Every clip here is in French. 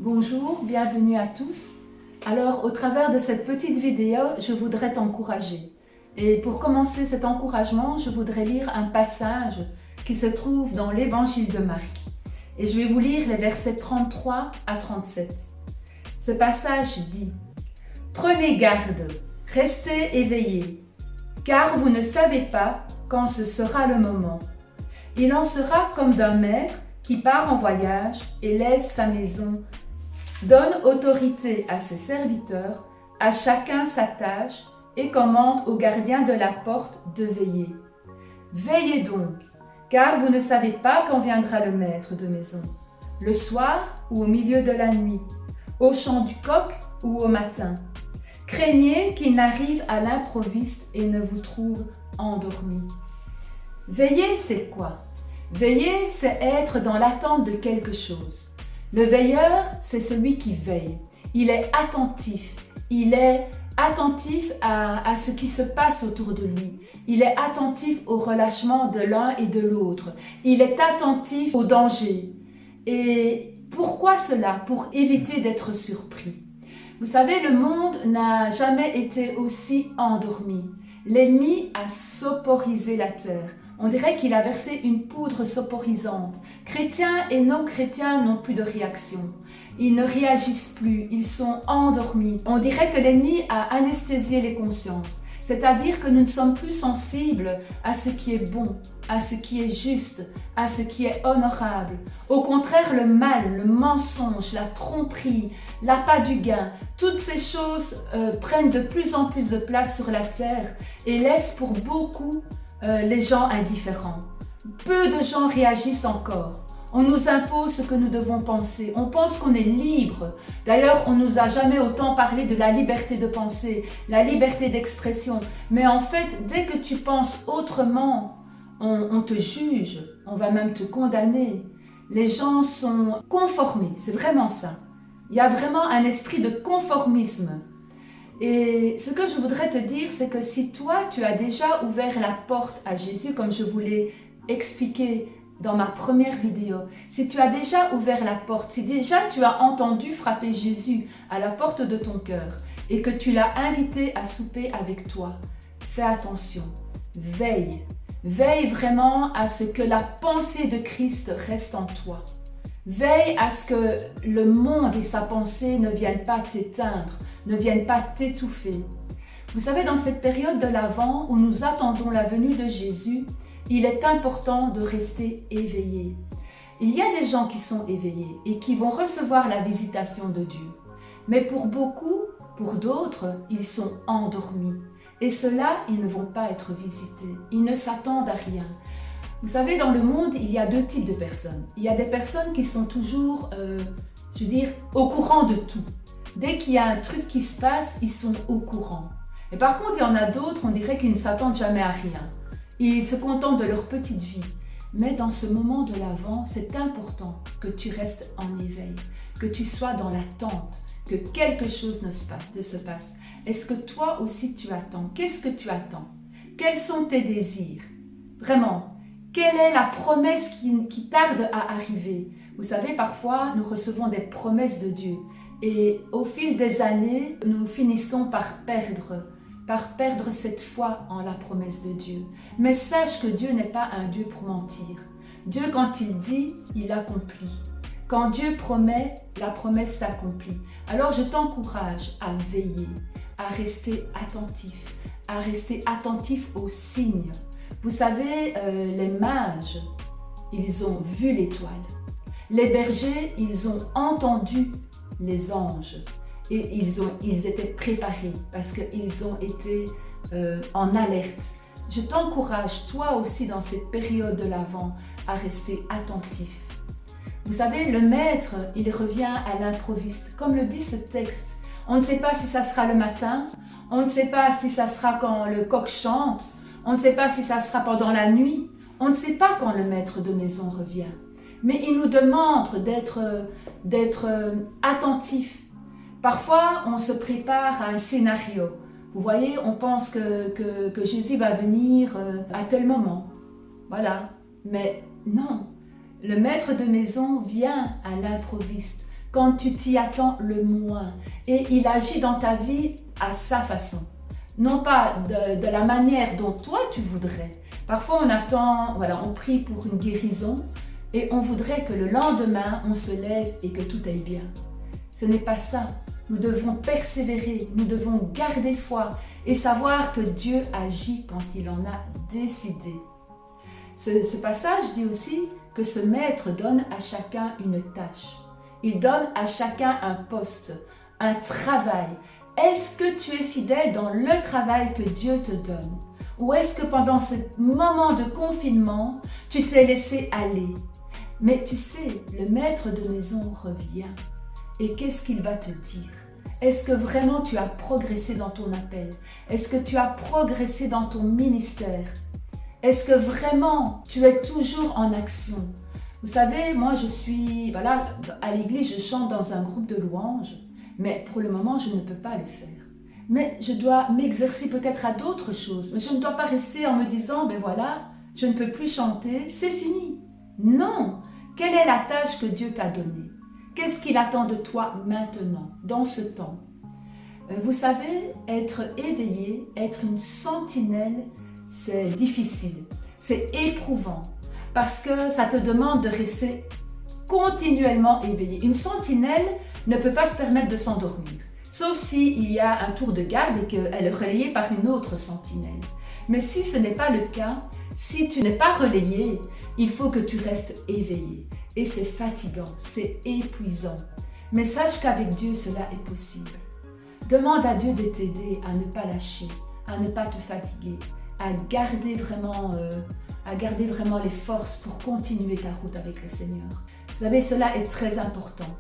Bonjour, bienvenue à tous. Alors, au travers de cette petite vidéo, je voudrais t'encourager. Et pour commencer cet encouragement, je voudrais lire un passage qui se trouve dans l'évangile de Marc. Et je vais vous lire les versets 33 à 37. Ce passage dit « Prenez garde, restez éveillés, car vous ne savez pas quand ce sera le moment. Il en sera comme d'un maître qui part en voyage et laisse sa maison, donne autorité à ses serviteurs, à chacun sa tâche et commande au gardien de la porte de veiller. Veillez donc, car vous ne savez pas quand viendra le maître de maison, le soir ou au milieu de la nuit, au chant du coq ou au matin. Craignez qu'il n'arrive à l'improviste et ne vous trouve endormis. » Veiller, c'est quoi? Veiller, c'est être dans l'attente de quelque chose. Le veilleur, c'est celui qui veille. Il est attentif. Il est attentif à ce qui se passe autour de lui. Il est attentif au relâchement de l'un et de l'autre. Il est attentif au danger. Et pourquoi cela? Pour éviter d'être surpris. Vous savez, le monde n'a jamais été aussi endormi. L'ennemi a soporisé la terre. On dirait qu'il a versé une poudre soporisante. Chrétiens et non-chrétiens n'ont plus de réaction. Ils ne réagissent plus, ils sont endormis. On dirait que l'ennemi a anesthésié les consciences. C'est-à-dire que nous ne sommes plus sensibles à ce qui est bon, à ce qui est juste, à ce qui est honorable. Au contraire, le mal, le mensonge, la tromperie, l'appât du gain, toutes ces choses prennent de plus en plus de place sur la terre et laissent pour beaucoup les gens indifférents. Peu de gens réagissent encore. On nous impose ce que nous devons penser. On pense qu'on est libre. D'ailleurs, on ne nous a jamais autant parlé de la liberté de penser, la liberté d'expression. Mais en fait, dès que tu penses autrement, on te juge, on va même te condamner. Les gens sont conformés, c'est vraiment ça. Il y a vraiment un esprit de conformisme. Et ce que je voudrais te dire, c'est que si toi, tu as déjà ouvert la porte à Jésus, comme je vous l'ai expliqué dans ma première vidéo, si tu as déjà ouvert la porte, si déjà tu as entendu frapper Jésus à la porte de ton cœur et que tu l'as invité à souper avec toi, fais attention, veille. Veille vraiment à ce que la pensée de Christ reste en toi. Veille à ce que le monde et sa pensée ne viennent pas t'éteindre, ne viennent pas t'étouffer. Vous savez, dans cette période de l'Avent où nous attendons la venue de Jésus, il est important de rester éveillé. Il y a des gens qui sont éveillés et qui vont recevoir la visitation de Dieu. Mais pour beaucoup, pour d'autres, ils sont endormis. Et ceux-là, ils ne vont pas être visités. Ils ne s'attendent à rien. Vous savez, dans le monde, il y a deux types de personnes. Il y a des personnes qui sont toujours, au courant de tout. Dès qu'il y a un truc qui se passe, ils sont au courant. Et par contre, il y en a d'autres, on dirait qu'ils ne s'attendent jamais à rien. Ils se contentent de leur petite vie. Mais dans ce moment de l'Avent, c'est important que tu restes en éveil, que tu sois dans l'attente, que quelque chose ne se passe. Est-ce que toi aussi tu attends? Qu'est-ce que tu attends? Quels sont tes désirs? Vraiment, quelle est la promesse qui tarde à arriver? Vous savez, parfois, nous recevons des promesses de Dieu. Et au fil des années, nous finissons par perdre cette foi en la promesse de Dieu. Mais sache que Dieu n'est pas un Dieu pour mentir. Dieu, quand il dit, il accomplit. Quand Dieu promet, la promesse s'accomplit. Alors je t'encourage à veiller, à rester attentif aux signes. Vous savez, les mages, ils ont vu l'étoile. Les bergers, ils ont entendu les anges. Et ils étaient préparés parce qu'ils ont été en alerte. Je t'encourage, toi aussi, dans cette période de l'Avent, à rester attentif. Vous savez, le maître, il revient à l'improviste. Comme le dit ce texte, on ne sait pas si ça sera le matin, on ne sait pas si ça sera quand le coq chante, on ne sait pas si ça sera pendant la nuit, on ne sait pas quand le maître de maison revient. Mais il nous demande d'être attentif. Parfois, on se prépare à un scénario. Vous voyez, on pense que Jésus va venir à tel moment. Voilà. Mais non, le maître de maison vient à l'improviste. quand tu t'y attends le moins. Et il agit dans ta vie à sa façon. Non pas de la manière dont toi tu voudrais. Parfois on attend, on prie pour une guérison et on voudrait que le lendemain on se lève et que tout aille bien. Ce n'est pas ça. Nous devons persévérer, nous devons garder foi et savoir que Dieu agit quand il en a décidé. Ce passage dit aussi que ce maître donne à chacun une tâche. Il donne à chacun un poste, un travail. Est-ce que tu es fidèle dans le travail que Dieu te donne? Ou est-ce que pendant ce moment de confinement, tu t'es laissé aller? Mais tu sais, le maître de maison revient. Et qu'est-ce qu'il va te dire? Est-ce que vraiment tu as progressé dans ton appel? Est-ce que tu as progressé dans ton ministère? Est-ce que vraiment tu es toujours en action? Vous savez, moi je suis, à l'église je chante dans un groupe de louanges, mais pour le moment je ne peux pas le faire. Mais je dois m'exercer peut-être à d'autres choses, mais je ne dois pas rester en me disant, je ne peux plus chanter, c'est fini. Non! Quelle est la tâche que Dieu t'a donnée? Qu'est-ce qu'il attend de toi maintenant, dans ce temps? Vous savez, être éveillé, être une sentinelle, c'est difficile, c'est éprouvant, parce que ça te demande de rester continuellement éveillé. Une sentinelle ne peut pas se permettre de s'endormir, sauf s'il y a un tour de garde et qu'elle est relayée par une autre sentinelle. Mais si ce n'est pas le cas, si tu n'es pas relayé, il faut que tu restes éveillé. Et c'est fatigant, c'est épuisant. Mais sache qu'avec Dieu, cela est possible. Demande à Dieu de t'aider à ne pas lâcher, à ne pas te fatiguer, à garder vraiment les forces pour continuer ta route avec le Seigneur. Vous savez, cela est très important.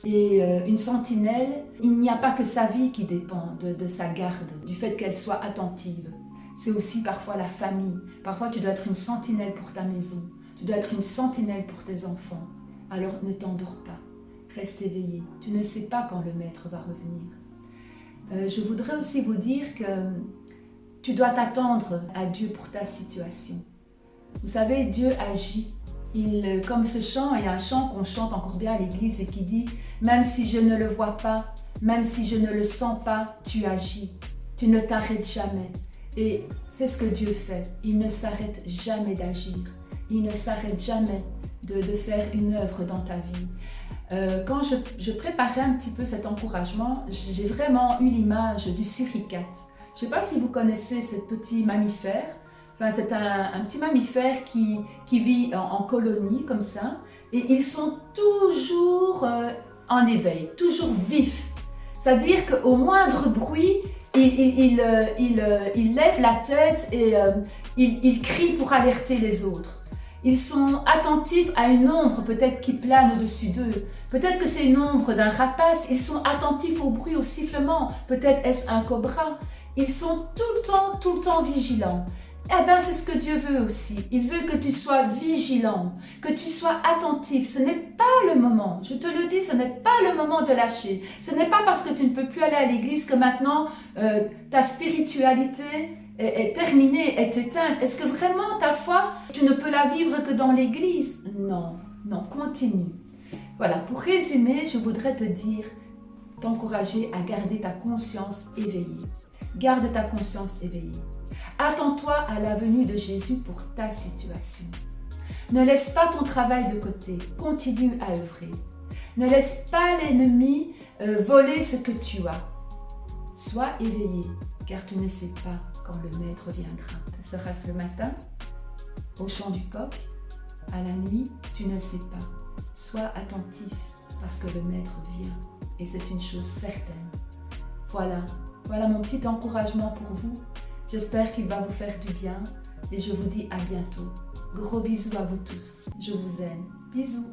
Et une sentinelle, il n'y a pas que sa vie qui dépend de sa garde, du fait qu'elle soit attentive. C'est aussi parfois la famille. Parfois, tu dois être une sentinelle pour ta maison. Tu dois être une sentinelle pour tes enfants. Alors ne t'endors pas. Reste éveillé. Tu ne sais pas quand le maître va revenir. Je voudrais aussi vous dire que tu dois t'attendre à Dieu pour ta situation. Vous savez, Dieu agit. Comme ce chant, il y a un chant qu'on chante encore bien à l'église et qui dit « Même si je ne le vois pas, même si je ne le sens pas, tu agis. Tu ne t'arrêtes jamais. » Et c'est ce que Dieu fait. Il ne s'arrête jamais d'agir. Il ne s'arrête jamais de faire une œuvre dans ta vie. Quand je préparais un petit peu cet encouragement, j'ai vraiment eu l'image du suricate. Je ne sais pas si vous connaissez ce petit mammifère. C'est un petit mammifère qui vit en colonie comme ça. Et ils sont toujours en éveil, toujours vifs. C'est-à-dire qu'au moindre bruit, il lève la tête et il crie pour alerter les autres. Ils sont attentifs à une ombre peut-être qui plane au-dessus d'eux. Peut-être que c'est une ombre d'un rapace. Ils sont attentifs au bruit, au sifflement. Peut-être est-ce un cobra. Ils sont tout le temps vigilants. Eh bien, c'est ce que Dieu veut aussi. Il veut que tu sois vigilant, que tu sois attentif. Ce n'est pas le moment, je te le dis, ce n'est pas le moment de lâcher. Ce n'est pas parce que tu ne peux plus aller à l'église que maintenant ta spiritualité est terminée, est éteinte. Est-ce que vraiment ta foi, tu ne peux la vivre que dans l'église? Non, continue. Voilà, pour résumer, je voudrais te dire, t'encourager à garder ta conscience éveillée. Garde ta conscience éveillée. Attends-toi à la venue de Jésus pour ta situation. Ne laisse pas ton travail de côté, continue à œuvrer. Ne laisse pas l'ennemi voler ce que tu as. Sois éveillé, car tu ne sais pas quand le maître viendra. Ce sera ce matin, au chant du coq, à la nuit, tu ne sais pas. Sois attentif, parce que le maître vient, et c'est une chose certaine. Voilà mon petit encouragement pour vous. J'espère qu'il va vous faire du bien et je vous dis à bientôt. Gros bisous à vous tous. Je vous aime. Bisous.